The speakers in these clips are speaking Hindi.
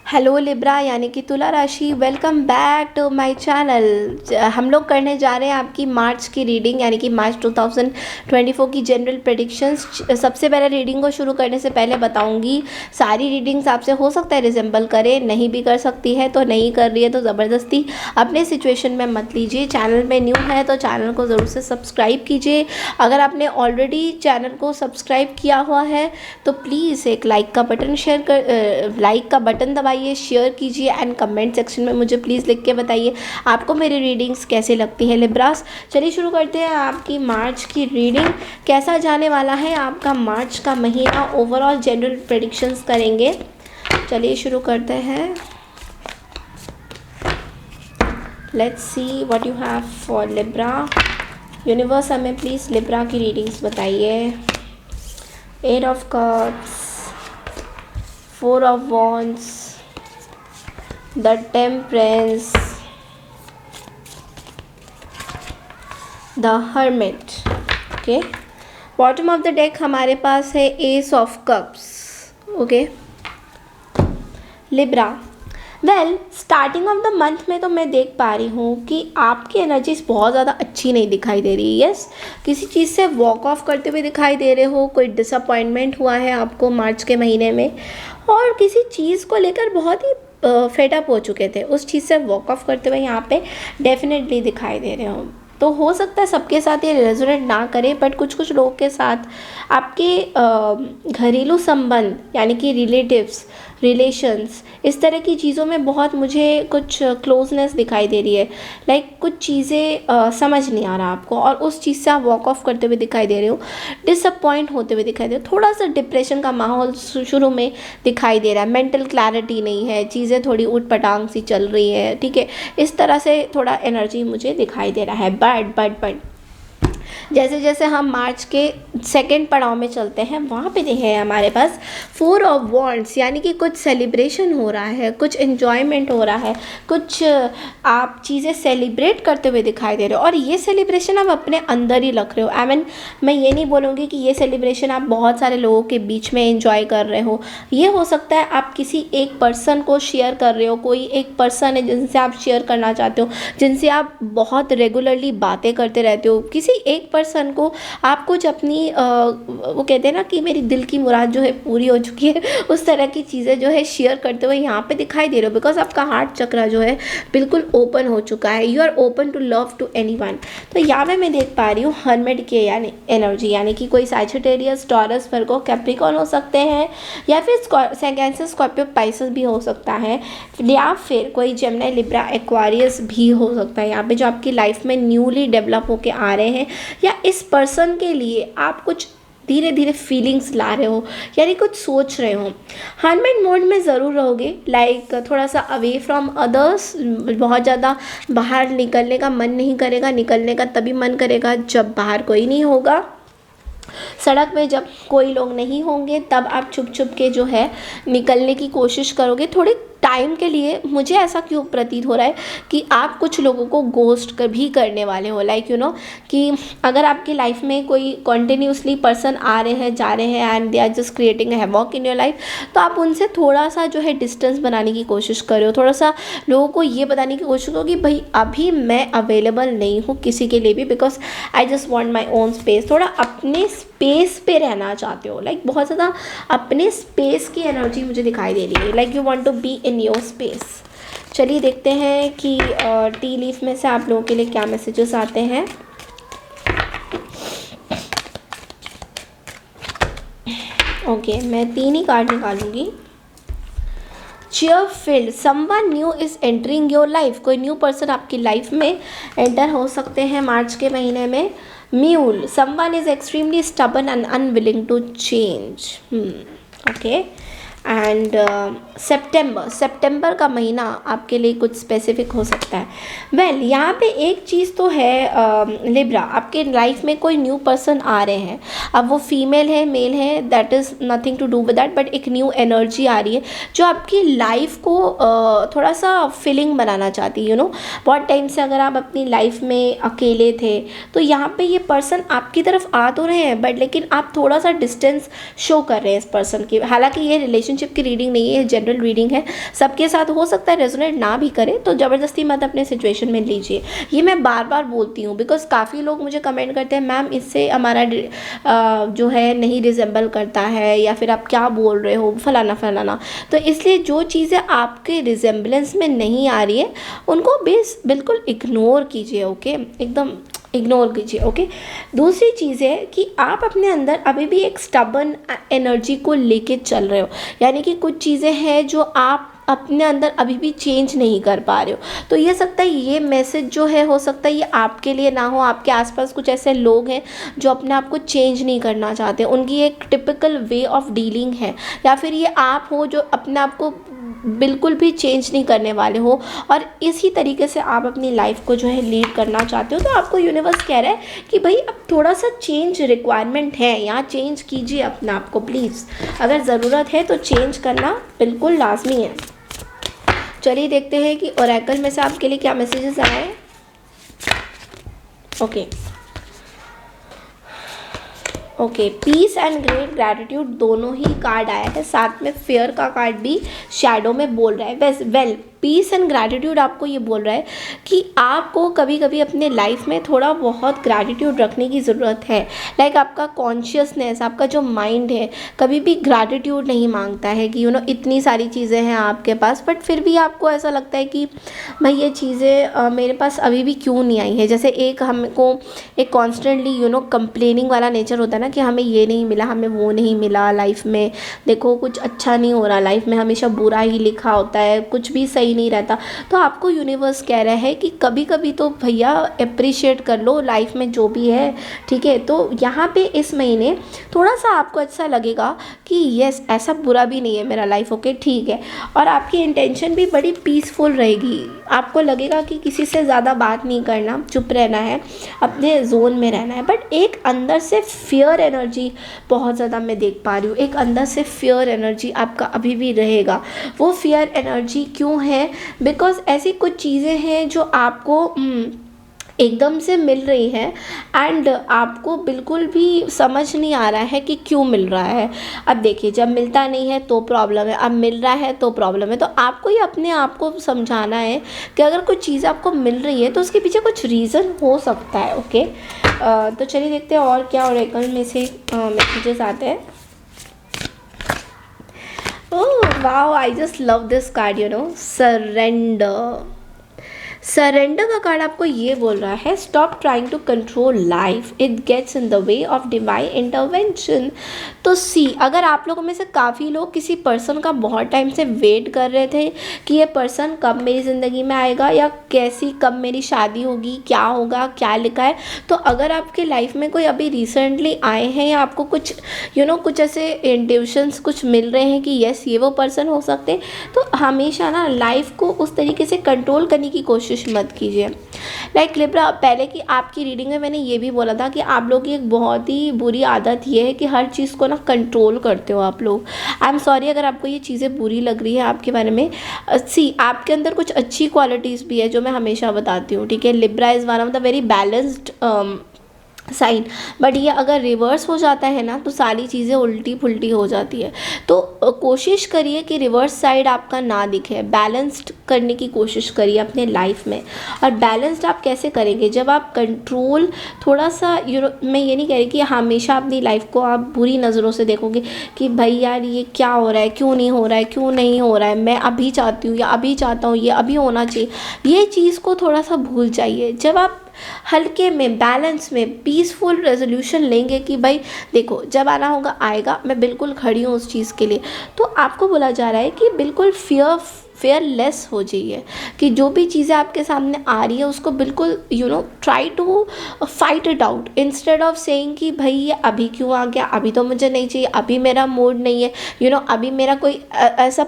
हेलो लिब्रा यानी कि तुला राशि, welcome back to my channel. हम लोग करने जा रहे हैं आपकी मार्च की रीडिंग यानी कि मार्च 2024 की जनरल प्रेडिक्शंस। सबसे पहले रीडिंग को शुरू करने से पहले बताऊंगी, सारी रीडिंग्स आपसे हो सकता है रिजेंबल करे, नहीं भी कर सकती है तो नहीं कर रही है तो ज़बरदस्ती अपने सिचुएशन में मत लीजिए। चैनल में न्यू है तो चैनल को ज़रूर से सब्सक्राइब कीजिए। अगर आपने ऑलरेडी चैनल को सब्सक्राइब किया हुआ है तो प्लीज़ एक लाइक का बटन लाइक का बटन दबाइए, शेयर कीजिए एंड कमेंट सेक्शन में मुझे प्लीज़ लिख के बताइए आपको मेरी रीडिंग्स कैसे लगती है लिब्रास। चलिए शुरू करते हैं आपकी मार्च की रीडिंग। कैसा जाने वाला है आपका मार्च का महीना, ओवरऑल जनरल प्रेडिक्शंस करेंगे। चलिए शुरू करते हैं। Let's see what you have for Libra. Universe हमें प्लीज़ लिब्रा की रीडिंग्स बताइए। 8 of cups, 4 of wands, the temperance, the hermit. Okay, bottom of the deck हमारे पास है S of cups. Okay Libra, well starting of the month में तो मैं देख पा रही हूँ कि आपकी एनर्जीज बहुत ज़्यादा अच्छी नहीं दिखाई दे रही। यस, किसी चीज़ से वॉक ऑफ करते हुए दिखाई दे रहे हो, कोई डिसअपॉइंटमेंट हुआ है आपको मार्च के महीने में, और किसी चीज़ को लेकर बहुत ही फेडअप हो चुके थे, उस चीज़ से वॉक ऑफ करते हुए यहाँ पे डेफिनेटली दिखाई दे रहे हो। तो हो सकता है सबके साथ ये रेजोनेट ना करे, बट कुछ कुछ लोगों के साथ आपके घरेलू संबंध यानी कि रिलेटिव्स, रिलेशंस, इस तरह की चीज़ों में बहुत मुझे कुछ क्लोजनेस दिखाई दे रही है। लाइक कुछ चीज़ें समझ नहीं आ रहा आपको और उस चीज़ से आप वॉक ऑफ करते हुए दिखाई दे रहे हो, डिसअपॉइंट होते हुए दिखाई दे रहे हो। थोड़ा सा डिप्रेशन का माहौल शुरू में दिखाई दे रहा है, मेंटल क्लैरिटी नहीं है, चीज़ें थोड़ी उठ पटांग सी चल रही है। ठीक है, इस तरह से थोड़ा एनर्जी मुझे दिखाई दे रहा है। बट जैसे जैसे हम मार्च के सेकेंड पड़ाव में चलते हैं, वहाँ पे है हमारे पास 4 ऑफ वॉन्ड्स, यानी कि कुछ सेलिब्रेशन हो रहा है, कुछ एन्जॉयमेंट हो रहा है, कुछ आप चीज़ें सेलिब्रेट करते हुए दिखाई दे रहे हो। और ये सेलिब्रेशन आप अपने अंदर ही रख रहे हो। मैं ये नहीं बोलूँगी कि ये सेलिब्रेशन आप बहुत सारे लोगों के बीच में एंजॉय कर रहे हो। ये हो सकता है आप किसी एक पर्सन को शेयर कर रहे हो, कोई एक पर्सन है जिनसे आप शेयर करना चाहते हो, जिनसे आप बहुत रेगुलरली बातें करते रहते हो। किसी एक पर्सन को आप कुछ अपनी वो कहते हैं ना कि मेरी दिल की मुराद जो है पूरी हो चुकी है, उस तरह की चीज़ें जो है शेयर करते हुए यहाँ पे दिखाई दे रहे हो। बिकॉज आपका हार्ट चक्रा जो है बिल्कुल ओपन हो चुका है। You are open to love to anyone. तो यहाँ पे मैं देख पा रही हूँ हर्मिट की यानी एनर्जी, यानी कि कोई सैजिटेरियस, टॉरस, वर्गो, कैप्रिकॉर्न हो सकते हैं, या फिर कैंसर, स्कॉर्पियो, पाइसेस भी हो सकता है, या फिर कोई जेमिनी, लिब्रा, एक्वारियस भी हो सकता है। यहाँ पे जो आपकी लाइफ में न्यूली डेवलप होके आ रहे हैं, या इस पर्सन के लिए आप कुछ धीरे धीरे फीलिंग्स ला रहे हो, यानी कुछ सोच रहे हो। हर्मिट मोड में ज़रूर रहोगे, लाइक थोड़ा सा अवे फ्रॉम अदर्स। बहुत ज़्यादा बाहर निकलने का मन नहीं करेगा, निकलने का तभी मन करेगा जब बाहर कोई नहीं होगा। सड़क में जब कोई लोग नहीं होंगे तब आप छुप छुप के जो है निकलने की कोशिश करोगे थोड़े टाइम के लिए। मुझे ऐसा क्यों प्रतीत हो रहा है कि आप कुछ लोगों को गोस्ट भी करने वाले हो। लाइक कि अगर आपकी लाइफ में कोई कंटिन्यूसली पर्सन आ रहे हैं, जा रहे हैं, and they are just creating a havoc in your life, तो आप उनसे थोड़ा सा जो है डिस्टेंस बनाने की कोशिश करो। थोड़ा सा लोगों को ये बताने की कोशिश करो कि भाई अभी मैं अवेलेबल नहीं हूँ किसी के लिए भी, because I just want my own space. थोड़ा अपने स्पेस पे रहना चाहते हो, लाइक बहुत ज़्यादा अपने स्पेस की एनर्जी मुझे दिखाई दे रही है। Like you want to be in your space. चलिए देखते हैं कि टी लीफ में से आप लोगों के लिए क्या मैसेजेस आते हैं। ओके, मैं 3 ही कार्ड निकालूंगी। चीयरफिल्ड, someone new is entering your life. कोई न्यू पर्सन आपकी लाइफ में एंटर हो सकते हैं मार्च के महीने में। Mule, someone is extremely stubborn and unwilling to change. Okay, and सितंबर का महीना आपके लिए कुछ स्पेसिफिक हो सकता है। वेल यहाँ पे एक चीज़ तो है लिब्रा, आपके लाइफ में कोई न्यू पर्सन आ रहे हैं। अब वो फीमेल है, मेल है, that is nothing to do with that, but एक न्यू एनर्जी आ रही है जो आपकी लाइफ को थोड़ा सा फिलिंग बनाना चाहती है। बहुत टाइम से अगर आप अपनी लाइफ में अकेले थे तो यहाँ पे ये पर्सन आपकी तरफ आ तो रहे हैं, बट लेकिन आप थोड़ा सा डिस्टेंस शो कर रहे हैं इस पर्सन की। हालांकि ये रिलेशनशिप रिलेशनशिप की रीडिंग नहीं है, जनरल रीडिंग है, सबके साथ हो सकता है रेजोनेट ना भी करे, तो ज़बरदस्ती मत अपने सिचुएशन में लीजिए। ये मैं बार बार बोलती हूँ बिकॉज काफ़ी लोग मुझे कमेंट करते हैं मैम इससे हमारा जो है नहीं रिजेंबल करता है, या फिर आप क्या बोल रहे हो फलाना फलाना। तो इसलिए जो चीज़ें आपके रिजेंबलेंस में नहीं आ रही है उनको बिल्कुल इग्नोर कीजिए, ओके, एकदम इग्नोर कीजिए, ओके। दूसरी चीज़ है कि आप अपने अंदर अभी भी एक स्टबर्न एनर्जी को लेके चल रहे हो, यानी कि कुछ चीज़ें हैं जो आप अपने अंदर अभी भी चेंज नहीं कर पा रहे हो। तो ये सकता है ये मैसेज जो है, हो सकता है ये आपके लिए ना हो, आपके आसपास कुछ ऐसे लोग हैं जो अपने आप को चेंज नहीं करना चाहते, उनकी एक टिपिकल वे ऑफ डीलिंग है, या फिर ये आप हो जो अपने आप को बिल्कुल भी चेंज नहीं करने वाले हो और इसी तरीके से आप अपनी लाइफ को जो है लीड करना चाहते हो। तो आपको यूनिवर्स कह रहा है कि भाई अब थोड़ा सा चेंज रिक्वायरमेंट है, यहाँ चेंज कीजिए अपने आप को प्लीज़, अगर ज़रूरत है तो चेंज करना बिल्कुल लाजमी है। चलिए देखते हैं कि ओरेकल में से आपके लिए क्या मैसेजेस आए। Okay, peace and great gratitude दोनों ही कार्ड आया है, साथ में फेयर का कार्ड भी शैडो में बोल रहा है। वेल पीस एंड ग्रैटिट्यूड आपको ये बोल रहा है कि आपको कभी कभी अपने लाइफ में थोड़ा बहुत ग्रैटिट्यूड रखने की ज़रूरत है। लाइक आपका कॉन्शियसनेस, आपका जो माइंड है कभी भी ग्रैटिट्यूड नहीं मांगता है कि इतनी सारी चीज़ें हैं आपके पास, बट फिर भी आपको ऐसा लगता है कि भाई ये चीज़ें मेरे पास अभी भी क्यों नहीं आई है। जैसे एक हमको एक कॉन्स्टेंटली कंप्लेनिंग वाला नेचर होता है ना कि हमें ये नहीं मिला, हमें वो नहीं मिला, लाइफ में देखो कुछ अच्छा नहीं हो रहा, लाइफ में हमेशा बुरा ही लिखा होता है, कुछ भी सही नहीं रहता। तो आपको यूनिवर्स कह रहा है कि कभी कभी तो भैया अप्रिशिएट कर लो लाइफ में जो भी है, ठीक है। तो यहाँ पे इस महीने थोड़ा सा आपको अच्छा लगेगा कि यस ऐसा बुरा भी नहीं है मेरा लाइफ, ओके ठीक है। और आपकी इंटेंशन भी बड़ी पीसफुल रहेगी, आपको लगेगा कि किसी से ज़्यादा बात नहीं करना, चुप रहना है, अपने जोन में रहना है। बट एक अंदर से फियर एनर्जी बहुत ज़्यादा मैं देख पा रही हूँ, एक अंदर से फियर एनर्जी आपका अभी भी रहेगा। वो फियर एनर्जी क्यों है? बिकॉज ऐसी कुछ चीज़ें हैं जो आपको एकदम से मिल रही है एंड आपको बिल्कुल भी समझ नहीं आ रहा है कि क्यों मिल रहा है। अब देखिए जब मिलता नहीं है तो प्रॉब्लम है, अब मिल रहा है तो प्रॉब्लम है। तो आपको ये अपने आप को समझाना है कि अगर कुछ चीज़ आपको मिल रही है तो उसके पीछे कुछ रीज़न हो सकता है, ओके। तो चलिए देखते हैं और क्या ओरेकल में से मैसेजेस आते हैं। Oh wow, I just love this card, surrender. Surrender का कार्ड आपको ये बोल रहा है stop trying to control life, it gets in the way of divine intervention. तो अगर आप लोगों में से काफ़ी लोग किसी पर्सन का बहुत टाइम से वेट कर रहे थे कि ये पर्सन कब मेरी ज़िंदगी में आएगा या कैसी कब मेरी शादी होगी, क्या होगा, क्या लिखा है। तो अगर आपके लाइफ में कोई अभी रिसेंटली आए हैं या आपको कुछ कुछ ऐसे इंट्यूशंस कुछ मिल रहे हैं कि यस ये वो पर्सन हो सकते हैं, तो हमेशा ना लाइफ को उस तरीके से कंट्रोल करने की कोशिश मत कीजिए। लाइक लिब्रा, पहले की आपकी रीडिंग में मैंने ये भी बोला था कि आप लोग की एक बहुत ही बुरी आदत ये है कि हर चीज़ को ना कंट्रोल करते हो आप लोग। आई एम सॉरी अगर आपको ये चीज़ें बुरी लग रही है आपके बारे में। आपके अंदर कुछ अच्छी क्वालिटीज़ भी है जो मैं हमेशा बताती हूँ, ठीक है। Libra is one of the very balanced sign, but ये अगर रिवर्स हो जाता है ना तो सारी चीज़ें उल्टी पुल्टी हो जाती है। तो कोशिश करिए कि रिवर्स साइड आपका ना दिखे, बैलेंस्ड करने की कोशिश करिए अपने लाइफ में। और बैलेंस्ड आप कैसे करेंगे? जब आप कंट्रोल थोड़ा सा मैं ये नहीं कह रही कि हमेशा अपनी लाइफ को आप बुरी नज़रों से देखोगे कि भाई यार ये क्या हो रहा है, क्यों नहीं हो रहा है, क्यों नहीं हो रहा है, मैं अभी चाहती हूँ या अभी चाहता हूँ, ये अभी होना चाहिए। ये चीज़ को थोड़ा सा भूल जाइए। जब आप हल्के में, बैलेंस में, पीसफुल रेजोल्यूशन लेंगे कि भाई देखो जब आना होगा आएगा, मैं बिल्कुल खड़ी हूँ उस चीज़ के लिए, तो आपको बोला जा रहा है कि बिल्कुल फेयरलेस हो जाइए कि जो भी चीज़ें आपके सामने आ रही है उसको बिल्कुल try to fight it out, instead of saying कि भाई ये अभी क्यों आ गया, अभी तो मुझे नहीं चाहिए, अभी मेरा मूड नहीं है, अभी मेरा कोई ऐसा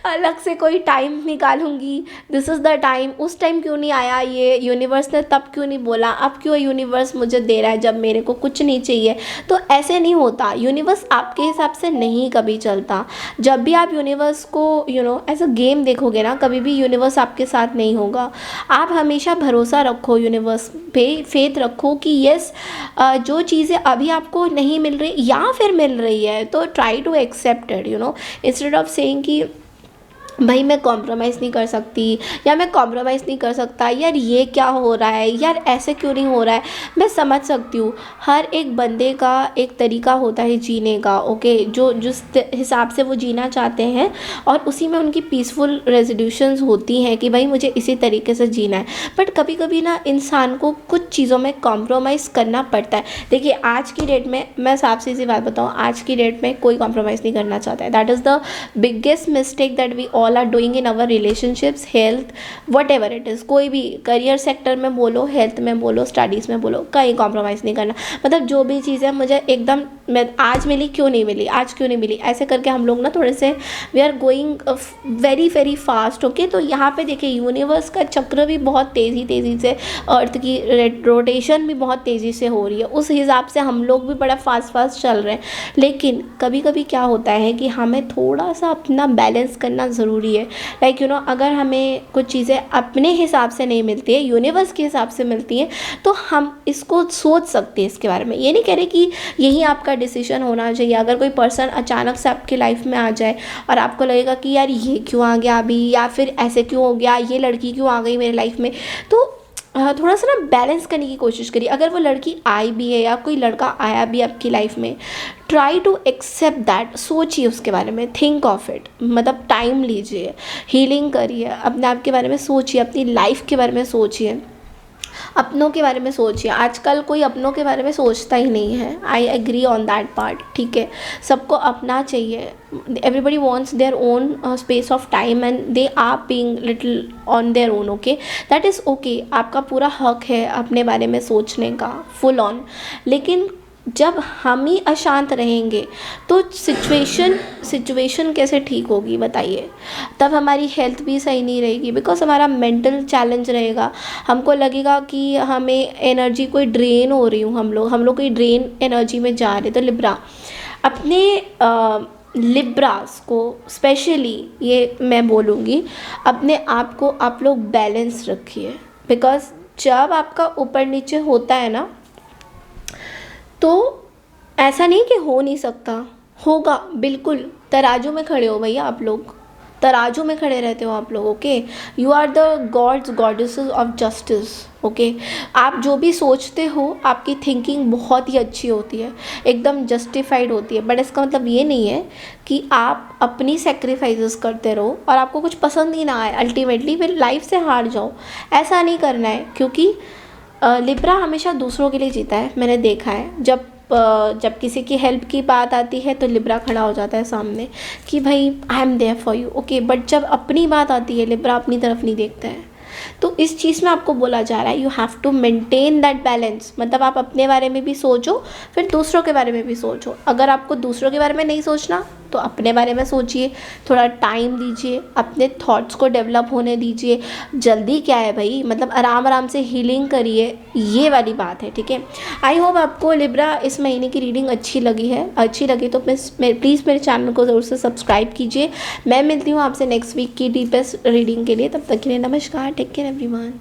अलग से कोई टाइम निकालूंगी, दिस इज़ द टाइम, उस टाइम क्यों नहीं आया, ये यूनिवर्स ने तब क्यों नहीं बोला, अब क्यों यूनिवर्स मुझे दे रहा है जब मेरे को कुछ नहीं चाहिए। तो ऐसे नहीं होता, यूनिवर्स आपके हिसाब से नहीं कभी चलता। जब भी आप यूनिवर्स को एज अ गेम देखोगे ना, कभी भी यूनिवर्स आपके साथ नहीं होगा। आप हमेशा भरोसा रखो यूनिवर्स पे, फेथ रखो कि यस, जो चीज़ें अभी आपको नहीं मिल रही या फिर मिल रही है तो try to accept it, instead of saying कि भाई मैं कॉम्प्रोमाइज़ नहीं कर सकती या मैं कॉम्प्रोमाइज़ नहीं कर सकता, यार ये क्या हो रहा है, यार ऐसे क्यों नहीं हो रहा है। मैं समझ सकती हूँ, हर एक बंदे का एक तरीका होता है जीने का, ओके, जो जिस हिसाब से वो जीना चाहते हैं और उसी में उनकी पीसफुल रेजोल्यूशंस होती हैं कि भाई मुझे इसी तरीके से जीना है। बट कभी कभी ना इंसान को कुछ चीज़ों में कॉम्प्रोमाइज़ करना पड़ता है। देखिए आज की डेट में मैं साफ सी बात बताऊँ, आज की डेट में कोई कॉम्प्रोमाइज़ नहीं करना चाहता है। That is the biggest mistake that we all are doing in our relationships, health, whatever it is. कोई भी करियर सेक्टर में बोलो, हेल्थ में बोलो, स्टडीज़ में बोलो, कहीं कॉम्प्रोमाइज़ नहीं करना। मतलब जो भी चीज़ें मुझे एकदम मैं आज मिली क्यों नहीं मिली, आज क्यों नहीं मिली, ऐसे करके हम लोग ना थोड़े से we are going very very fast, okay. तो यहाँ पे देखिए यूनिवर्स का चक्र भी बहुत तेज़ी से, अर्थ की रोटेशन भी बहुत तेज़ी से हो रही है, उस हिसाब से हम लोग भी बड़ा फास्ट चल रहे हैं। लेकिन कभी कभी क्या होता है कि हमें थोड़ा सा अपना बैलेंस करना ज़रूरी है। लाइक अगर हमें कुछ चीज़ें अपने हिसाब से नहीं मिलती है, यूनिवर्स के हिसाब से मिलती हैं, तो हम इसको सोच सकते हैं इसके बारे में। ये नहीं कह रहे कि यही आपका डिसीजन होना चाहिए। अगर कोई पर्सन अचानक से आपकी लाइफ में आ जाए और आपको लगेगा कि यार ये क्यों आ गया अभी, या फिर ऐसे क्यों हो गया, ये लड़की क्यों आ गई मेरी लाइफ में, तो थोड़ा सा ना बैलेंस करने की कोशिश करिए। अगर वो लड़की आई भी है या कोई लड़का आया भी आपकी लाइफ में, ट्राई टू एक्सेप्ट दैट, सोचिए उसके बारे में, थिंक ऑफ इट, मतलब टाइम लीजिए, हीलिंग करिए, अपने आप के बारे में सोचिए, अपनी लाइफ के बारे में सोचिए, अपनों के बारे में सोचिए। आजकल कोई अपनों के बारे में सोचता ही नहीं है, I agree on that part, ठीक है। सबको अपना चाहिए, everybody wants their own space of time and they are being little on their own, okay, that is okay. आपका पूरा हक है अपने बारे में सोचने का, फुल ऑन। लेकिन जब हम ही अशांत रहेंगे तो सिचुएशन कैसे ठीक होगी बताइए। तब हमारी हेल्थ भी सही नहीं रहेगी, बिकॉज हमारा मेंटल चैलेंज रहेगा। हमको लगेगा कि हमें एनर्जी कोई ड्रेन हो रही हूँ, हम लोग कोई ड्रेन एनर्जी में जा रहे। तो लिब्रा अपने लिब्रास को स्पेशली ये मैं बोलूँगी, अपने आप को आप लोग बैलेंस रखिए। बिकॉज जब आपका ऊपर नीचे होता है ना, तो ऐसा नहीं कि हो नहीं सकता, होगा बिल्कुल। तराजू में खड़े हो भैया आप लोग, तराजू में खड़े रहते हो आप लोग, okay. You are the gods goddesses of justice, okay. आप जो भी सोचते हो, आपकी थिंकिंग बहुत ही अच्छी होती है, एकदम जस्टिफाइड होती है। बट इसका मतलब ये नहीं है कि आप अपनी सेक्रीफाइसेस करते रहो और आपको कुछ पसंद ही ना आए, अल्टीमेटली फिर लाइफ से हार जाओ। ऐसा नहीं करना है, क्योंकि लिब्रा हमेशा दूसरों के लिए जीता है। मैंने देखा है, जब किसी की हेल्प की बात आती है तो लिब्रा खड़ा हो जाता है सामने कि भाई I am there for you, okay. But जब अपनी बात आती है, लिब्रा अपनी तरफ नहीं देखता है। तो इस चीज़ में आपको बोला जा रहा है, you have to maintain that balance. मतलब आप अपने बारे में भी सोचो, फिर दूसरों के बारे में भी सोचो। अगर आपको दूसरों के बारे में नहीं सोचना तो अपने बारे में सोचिए, थोड़ा टाइम दीजिए, अपने थॉट्स को डेवलप होने दीजिए। जल्दी क्या है भाई, मतलब आराम आराम से हीलिंग करिए, ये वाली बात है, ठीक है। आई होप आपको लिब्रा इस महीने की रीडिंग अच्छी लगी तो प्लीज़ मेरे चैनल को ज़रूर से सब्सक्राइब कीजिए। मैं मिलती हूँ आपसे नेक्स्ट वीक की डीपेस्ट रीडिंग के लिए। तब तक के लिए नमस्कार, टेक केयर एवरीवन।